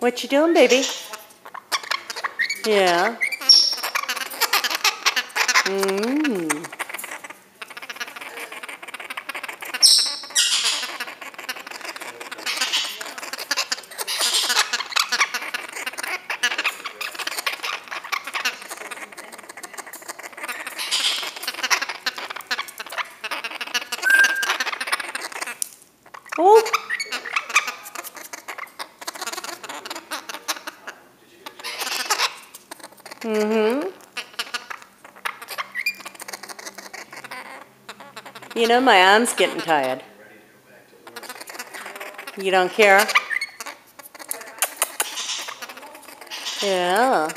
What you doing, baby? Yeah. Mmm. Oh. Mm-hmm. You know, my arm's getting tired. You don't care? Yeah.